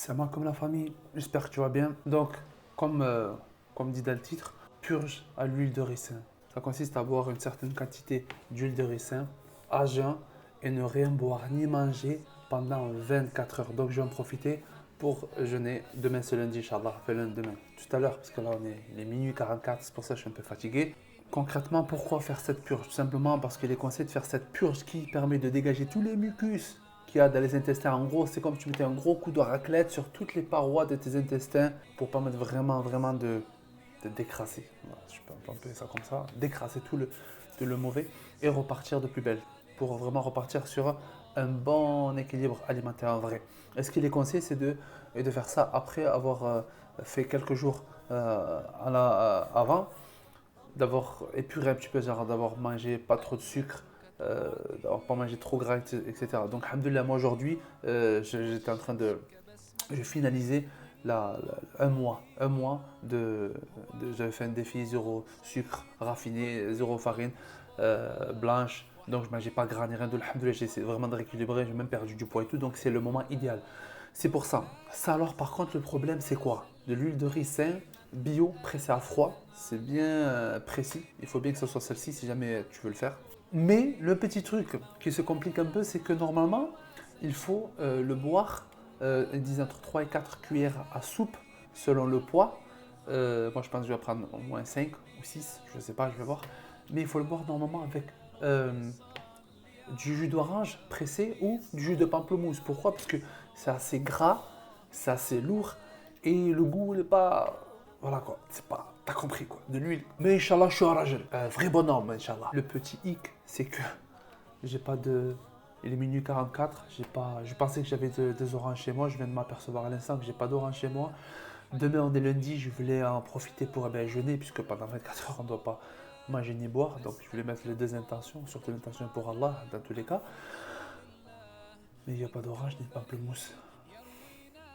C'est moi comme la famille, j'espère que tu vas bien. Donc, comme dit dans le titre, purge à l'huile de ricin. Ça consiste à boire une certaine quantité d'huile de ricin à jeun et ne rien boire ni manger pendant 24 heures. Donc, je vais en profiter pour jeûner. Demain, c'est lundi, Inch'Allah. Enfin, lundi, demain. Tout à l'heure, parce que là, il est minuit 44, c'est pour ça que je suis un peu fatigué. Concrètement, pourquoi faire cette purge? Tout simplement parce qu'il est conseillé de faire cette purge qui permet de dégager tous les mucus qu'il y a dans les intestins. En gros, c'est comme si tu mettais un gros coup de raclette sur toutes les parois de tes intestins pour permettre vraiment de décrasser. Voilà, je peux appeler ça comme ça. Décrasser tout le mauvais et repartir de plus belle. Pour vraiment repartir sur un bon équilibre alimentaire en vrai. Et ce qu'il est conseillé, c'est de faire ça après avoir fait quelques jours avant, d'avoir épuré un petit peu, genre d'avoir mangé pas trop de sucre, d'avoir pas mangé trop gras, etc. Donc, alhamdoulilah, moi aujourd'hui, j'étais en train de. Je finalisais un mois j'avais fait un défi zéro sucre raffiné, zéro farine blanche. Donc, je ne mangeais pas gras ni rien. Alhamdoulilah, j'ai essayé vraiment de rééquilibrer. J'ai même perdu du poids et tout. Donc, c'est le moment idéal. C'est pour ça. Ça, alors, par contre, le problème, c'est quoi? De l'huile de ricin bio pressée à froid. C'est bien précis. Il faut bien que ce soit celle-ci si jamais tu veux le faire. Mais le petit truc qui se complique un peu, c'est que normalement, il faut le boire, ils disent entre 3 et 4 cuillères à soupe selon le poids. Moi, je pense que je vais prendre au moins 5 ou 6, je ne sais pas, je vais voir. Mais il faut le boire normalement avec euh, du jus d'orange pressé ou du jus de pamplemousse. Pourquoi? Parce que c'est assez gras, c'est assez lourd et le goût n'est pas. Voilà quoi, c'est pas. T'as compris quoi, de l'huile. Mais Inch'Allah, je suis un ragel. Un vrai bonhomme, Inch'Allah. Le petit hic, c'est que j'ai pas de. Il est minuit 44, j'ai pas. Je pensais que j'avais des oranges chez moi, je viens de m'apercevoir à l'instant que j'ai pas d'oranges chez moi. Demain, on est lundi, je voulais en profiter pour jeûner, puisque pendant 24 heures, on ne doit pas manger ni boire. Donc, je voulais mettre les deux intentions, surtout l'intention pour Allah, dans tous les cas. Mais il n'y a pas d'orange ni de pamplemousse.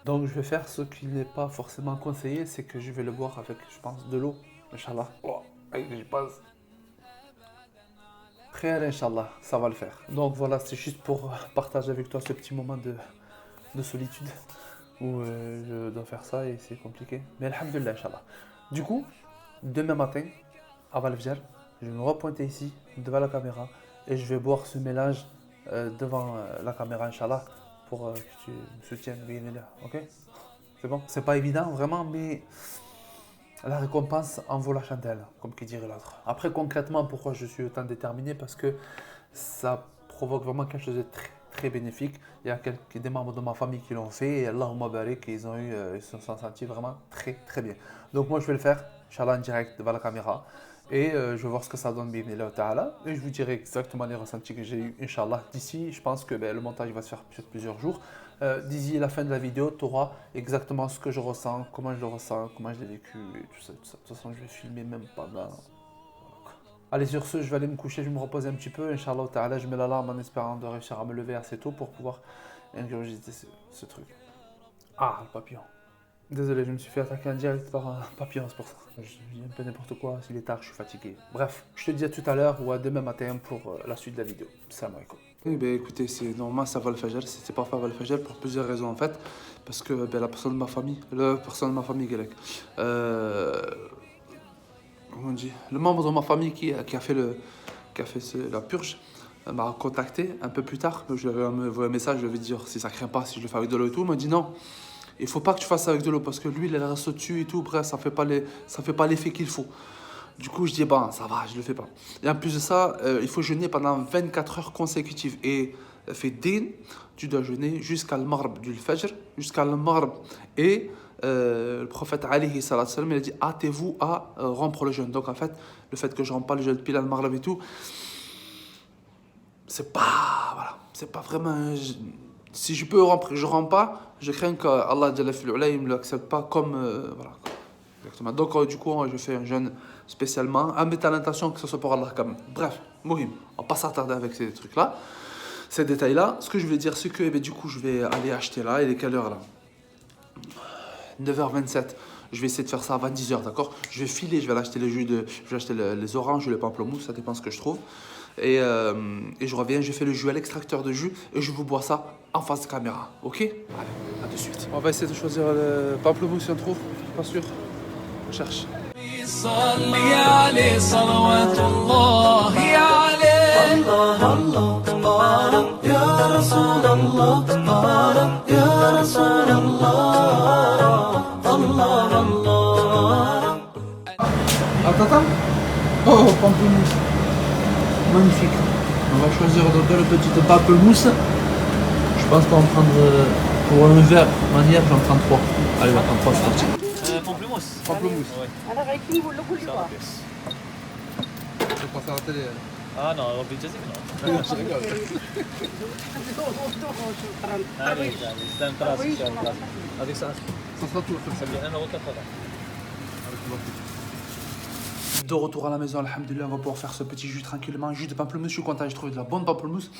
Donc, je vais faire ce qui n'est pas forcément conseillé, c'est que je vais le boire avec, je pense, de l'eau, Inch'Allah. Oh, j'y pense. Khair, Inch'Allah, ça va le faire. Donc, voilà, c'est juste pour partager avec toi ce petit moment de solitude où je dois faire ça et c'est compliqué. Mais Alhamdulillah, Inch'Allah. Du coup, demain matin, avant le fajr, je vais me repointer ici, devant la caméra, et je vais boire ce mélange devant la caméra, Inch'Allah, pour que tu me soutiennes, là, ok? C'est bon? C'est pas évident, vraiment, mais la récompense en vaut la chandelle, comme qui dirait l'autre. Après, concrètement, pourquoi je suis autant déterminé? Parce que ça provoque vraiment quelque chose de très bénéfique. Il y a des membres de ma famille qui l'ont fait et Allahumma barik, ils se sont sentis vraiment très bien. Donc moi je vais le faire, Inch'Allah en direct devant la caméra et je vais voir ce que ça donne bi'idhnillah ta'ala et je vous dirai exactement les ressentis que j'ai eu Inch'Allah d'ici. Je pense que le montage va se faire sur plusieurs jours. D'ici la fin de la vidéo, tu auras exactement ce que je ressens, comment je le ressens, comment je l'ai vécu et tout ça, tout ça. De toute façon, je vais filmer même pendant. Allez, sur ce, je vais aller me coucher, je vais me reposer un petit peu. Inch'Allah ta'ala, je mets l'alarme en espérant de réussir à me lever assez tôt pour pouvoir ingurgiter ce truc. Ah, le papillon. Désolé, je me suis fait attaquer en direct par un papillon, c'est pour ça. Je dis un peu n'importe quoi, s'il est tard, je suis fatigué. Bref, je te dis à tout à l'heure ou à demain matin pour la suite de la vidéo. Salam alaikum. Eh bien écoutez, c'est normal, ça va le fajr, c'est pas va le fajr pour plusieurs raisons en fait. Parce que la personne de ma famille, Galek, comment on dit, le membre de ma famille qui a fait, la purge m'a contacté un peu plus tard. Je lui avais envoyé un message, je lui avais dit si ça craint pas, si je le fais avec de l'eau et tout. Il m'a dit non, il faut pas que tu fasses ça avec de l'eau parce que l'huile elle reste au-dessus et tout. Bref, ça fait pas l'effet qu'il faut. Du coup, je dis bon, ça va, je le fais pas. Et en plus de ça, il faut jeûner pendant 24 heures consécutives. Et fait din, tu dois jeûner jusqu'à le marb du fajr, jusqu'à le marb. Et le prophète alayhi salam, il a dit hâtez-vous à rompre le jeûne. Donc en fait, le fait que je rompe pas le jeûne pile al marb et tout, c'est pas, voilà, c'est pas vraiment. Si je peux rompre, je romps pas. Je crains que Allah il me l'accepte pas comme voilà. Exactement. Donc du coup, je fais un jeûne spécialement, en mettant l'intention que ce soit pour Allah quand même. Bref, Mohim, on va pas s'attarder avec ces trucs-là, ces détails-là. Ce que je vais dire, c'est que du coup, je vais aller acheter là. Il est quelle heure là? 9h27. Je vais essayer de faire ça avant 10h, d'accord? Je vais filer, je vais aller acheter les jus de. Je vais acheter les oranges ou les pamplemousses, ça dépend ce que je trouve. et je reviens, je fais le jus à l'extracteur de jus et je vous bois ça en face de caméra, ok? Allez, à de suite. On va essayer de choisir le pamplemousse si on trouve, pas sûr. On cherche. صلي عليه صلوات الله عليه الله الله يا رسول الله يا رسول الله الله الله. Attends. Oh, pamplemousse. Magnifique. On va choisir donc le petit pamplemousse. Je pense qu'on va prendre pour un verre manière, j'en prends 3. Allez, on va prendre 3, c'est parti. Pamplemousse. Pamplemousse. Ouais. انا غيكون ولا كل Ça, واحد Je passe à la télé. Ah non, on peut dire non. Je rigole. Allez, c'est un trace, c'est un trace. Avec ça, Ça sera tout. ça vient 1,80 €. De retour à la maison, alhamdoulilah, on va pouvoir faire ce petit jus tranquillement. Jus de pamplemousse, je suis content, j'ai trouvé de la bonne pamplemousse.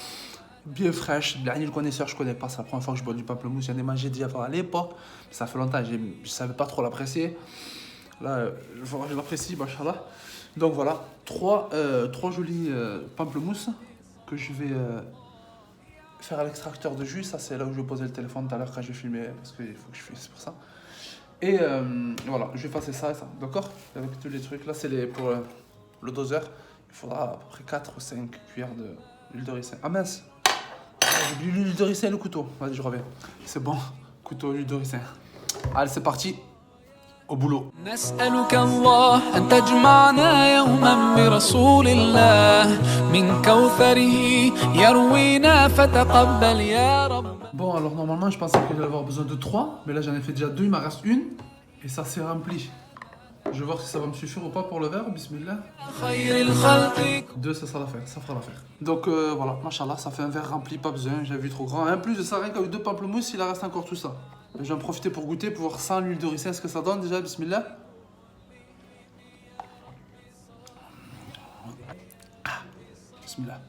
Bien fraîche. Le connaisseur, je connais pas, c'est la première fois que je bois du pamplemousse. J'en ai mangé déjà à l'époque, ça fait longtemps, je savais pas trop l'apprécier. Là, je l'apprécie, machallah. Donc voilà, trois jolis pamplemousses que je vais faire à l'extracteur de jus. Ça, c'est là où je vais poser le téléphone tout à l'heure quand je vais filmer, parce qu'il faut que je filme, c'est pour ça. Et voilà, je vais passer ça et ça, d'accord? Avec tous les trucs. Là, c'est pour le doseur. Il faudra à peu près 4 ou 5 cuillères d'huile de ricin. Ah mince! J'ai oublié l'huile de ricin et le couteau. Vas-y, je reviens. C'est bon, couteau, huile de ricin. Allez, c'est parti. Au boulot. نسألك الله أن تجمعنا يوما برسول الله من كوثره يروينا فتقبل يا رب. Bon, alors normalement, je pensais que j'allais avoir besoin de 3, mais là j'en ai fait déjà 2, il m'en reste une, et ça s'est rempli. Je vais voir si ça va me suffire ou pas pour le verre, bismillah. خير الخلق 2, ça sera l'affaire, ça fera l'affaire. Donc voilà, machallah, ça fait un verre rempli, pas besoin, j'ai vu trop grand. Et en plus de ça, rien qu'avec 2 pamplemousses, il en reste encore tout ça. Je vais en profiter pour goûter, pour voir sans l'huile de ricin ce que ça donne déjà, bismillah. Bismillah.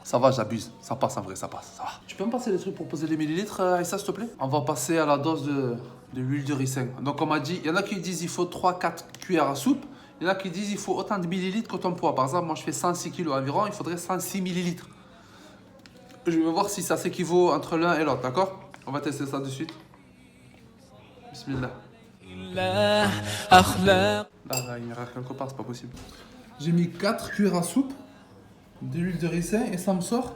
Ça va, j'abuse. Ça passe en vrai, ça passe. Ça va. Tu peux me passer les trucs pour poser les millilitres, Aïssa, s'il te plaît? On va passer à la dose de l'huile de ricin. Donc, on m'a dit, il y en a qui disent il faut 3-4 cuillères à soupe. Il y en a qui disent il faut autant de millilitres que ton poids. Par exemple, moi, je fais 106 kg environ, il faudrait 106 millilitres. Je vais voir si ça s'équivaut entre l'un et l'autre, d'accord? On va tester ça de suite. Bismillah. الله أخلاق. Là, il me reste quelque part, c'est pas possible. J'ai mis 4 cuillères à soupe d'huile de ricin et ça me sort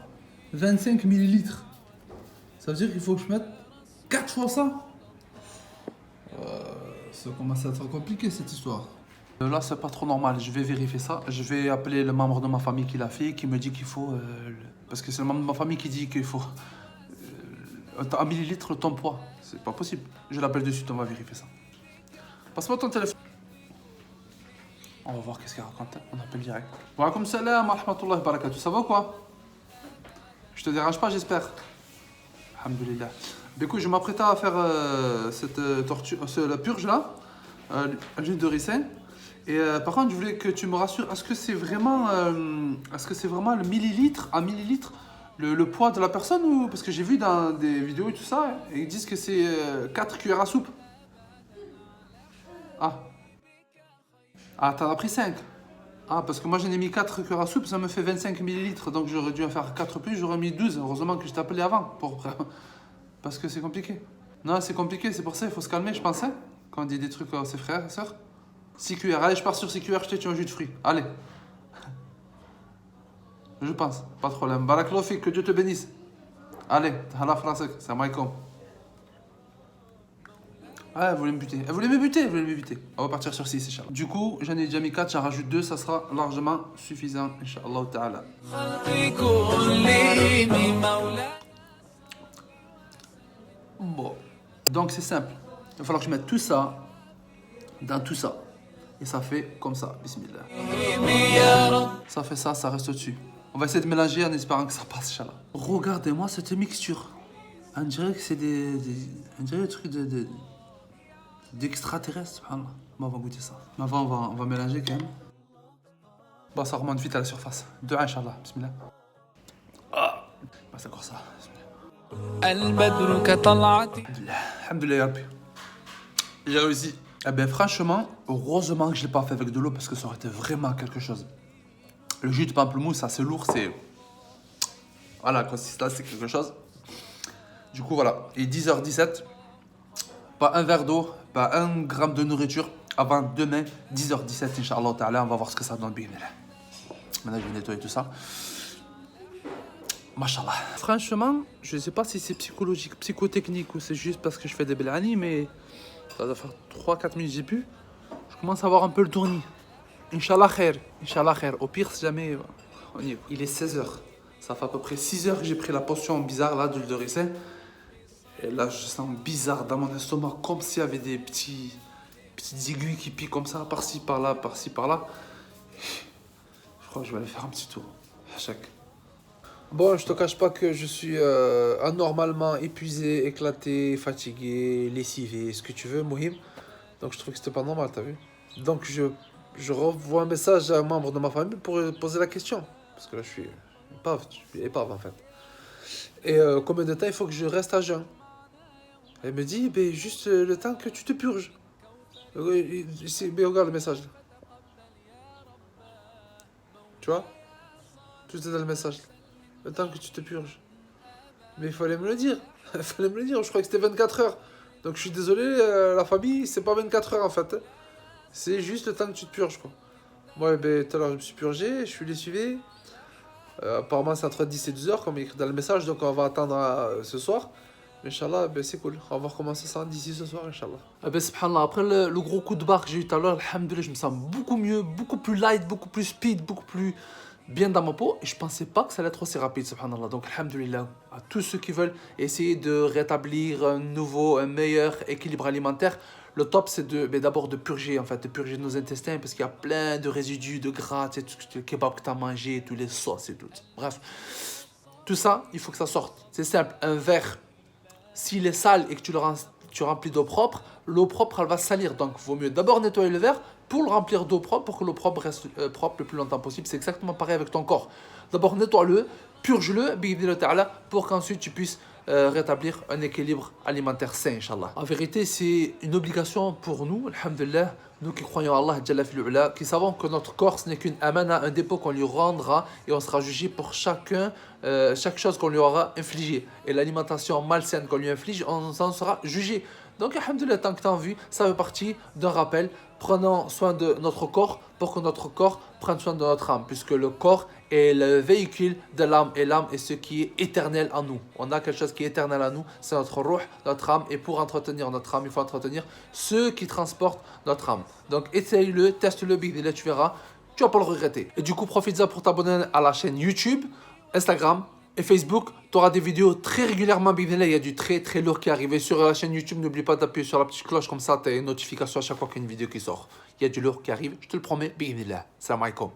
25 millilitres. Ça veut dire qu'il faut que je mette 4 fois ça. Ça commence à être compliqué cette histoire. Là, c'est pas trop normal. Je vais vérifier ça. Je vais appeler le membre de ma famille qui l'a fait, qui me dit qu'il faut. Parce que c'est le membre de ma famille qui dit qu'il faut. Un millilitre ton poids. C'est pas possible. Je l'appelle de suite, on va vérifier ça. Passe-moi ton téléphone. On va voir qu'est-ce qu'il raconte. On appelle direct. Wa alaykoum salam wa rahmatullahi wa barakatuh. Ça va ou quoi? Je te dérange pas, j'espère. Alhamdoulilah. Du coup, je m'apprêtais à faire cette la purge là, l'huile de ricin. Et par contre, je voulais que tu me rassures. Est-ce que c'est vraiment le millilitre à millilitre le poids de la personne ou parce que j'ai vu dans des vidéos et tout ça, et ils disent que c'est 4 cuillères à soupe. Ah, t'en as pris 5. Ah, parce que moi j'en ai mis 4 cuillères à soupe, ça me fait 25 millilitres, donc j'aurais dû en faire 4 plus, j'aurais mis 12. Heureusement que je t'ai appelé avant, parce que c'est compliqué. Non, c'est compliqué, c'est pour ça, il faut se calmer, je pensais, quand on dit des trucs à ses frères et sœurs. 6 cuillères, allez, je pars sur 6 cuillères, je te tiens un jus de fruits. Allez. Je pense, pas de problème. Barakallahu fik, que Dieu te bénisse. Allez, hala frasek, salam alaikum. Ah, elle voulait me buter. Elle voulait me buter. On va partir sur 6, Inch'Allah. Du coup, j'en ai déjà mis 4, j'en rajoute 2, ça sera largement suffisant, Inch'Allah ta'ala. Bon. Donc c'est simple. Il va falloir que je mette tout ça dans tout ça. Et ça fait comme ça, bismillah. Ça fait ça, ça reste au-dessus. On va essayer de mélanger en espérant que ça passe, Inch'Allah. Regardez-moi cette mixture. On dirait que c'est on dirait des trucs d'extraterrestres, subhanallah. Bon, on va goûter ça. Mais avant, on va mélanger quand même. Bon, ça remonte vite à la surface. De 1, Inch'Allah, bismillah. Ah, bah, c'est encore ça, bismillah. البدر كطلعة. Alhamdulillah, ya Rabbi. J'ai réussi. Eh ben franchement, heureusement que je ne l'ai pas fait avec de l'eau parce que ça aurait été vraiment quelque chose. Le jus de pamplemousse, c'est assez lourd, c'est... Voilà, la consistance, c'est quelque chose. Du coup, voilà. Et 10h17, pas un verre d'eau, pas un gramme de nourriture avant demain, 10h17, Inch'Allah Ta'ala. On va voir ce que ça donne. Maintenant, je vais nettoyer tout ça. Mashallah. Franchement, je ne sais pas si c'est psychologique, psychotechnique ou c'est juste parce que je fais des belani, mais ça doit faire 3-4 minutes que j'ai pu. Je commence à avoir un peu le tournis. Inch'Allah khair. Inch'Allah khair. Au pire, si jamais on y est. Il est 16h. Ça fait à peu près 6h que j'ai pris la potion bizarre là d'huile de ricin. Et là, je sens bizarre dans mon estomac, comme s'il y avait des petites aiguilles qui piquent comme ça, par-ci, par-là, par-ci, par-là. Je crois que je vais aller faire un petit tour. Chaque. Bon, je te cache pas que je suis anormalement épuisé, éclaté, fatigué, lessivé, ce que tu veux, Mohim. Donc je trouve que c'était pas normal, t'as vu? Donc je renvoie un message à un membre de ma famille pour poser la question. Parce que là, je suis épave en fait. Et combien de temps il faut que je reste à jeun? Elle me dit, ben, juste le temps que tu te purges. Mais regarde le message. Tu vois? Tout est dans le message. Le temps que tu te purges. Mais il fallait me le dire. Il fallait me le dire. Je crois que c'était 24 heures. Donc je suis désolé, la famille, c'est pas 24 heures en fait. C'est juste le temps que tu te purges, quoi. Moi, ben, tout à l'heure, je me suis purgé, je suis lessivé. Apparemment, c'est entre 10 et 12 heures, comme il écrit dans le message. Donc on va attendre ce soir. Inch'Allah, ben, c'est cool. On va recommencer ça d'ici ce soir, Inch'Allah. Ah ben, subhanallah, après le gros coup de barre que j'ai eu tout à l'heure, alhamdoulilah, je me sens beaucoup mieux, beaucoup plus light, beaucoup plus speed, beaucoup plus bien dans ma peau. Et je pensais pas que ça allait être aussi rapide, subhanallah. Donc, alhamdoulilah, à tous ceux qui veulent essayer de rétablir un meilleur équilibre alimentaire, le top, c'est d'abord de purger, en fait, de purger nos intestins, parce qu'il y a plein de résidus de gras, tu sais, tout le kebab que tu as mangé, tous les sauces et tout. Bref, tout ça, il faut que ça sorte. C'est simple, un verre. S'il est sale et que tu remplis d'eau propre, l'eau propre, elle va salir. Donc, il vaut mieux d'abord nettoyer le verre pour le remplir d'eau propre, pour que l'eau propre reste propre le plus longtemps possible. C'est exactement pareil avec ton corps. D'abord, nettoie-le, purge-le, pour qu'ensuite tu puisses rétablir un équilibre alimentaire sain, Inch'Allah. En vérité, c'est une obligation pour nous, alhamdulillah, nous qui croyons à Allah, Jalla fil ula, qui savons que notre corps, ce n'est qu'une amana, un dépôt qu'on lui rendra et on sera jugé pour chaque chose qu'on lui aura infligée. Et l'alimentation malsaine qu'on lui inflige, on en sera jugé. Donc, alhamdulillah, tant que tu as envie, ça fait partie d'un rappel. Prenons soin de notre corps pour que notre corps prenne soin de notre âme, puisque le corps est le véhicule de l'âme et l'âme est ce qui est éternel en nous. On a quelque chose qui est éternel en nous, c'est notre ruh, notre âme, et pour entretenir notre âme, il faut entretenir ceux qui transportent notre âme. Donc essaye-le, teste-le, là tu verras, tu vas pas le regretter. Et du coup, profite-en pour t'abonner à la chaîne YouTube, Instagram et Facebook. Tu auras des vidéos très régulièrement, il y a du très très lourd qui est arrivé sur la chaîne YouTube. N'oublie pas d'appuyer sur la petite cloche, comme ça tu as une notification à chaque fois qu'il y a une vidéo qui sort. Il y a du lourd qui arrive, je te le promets, salam alaikum.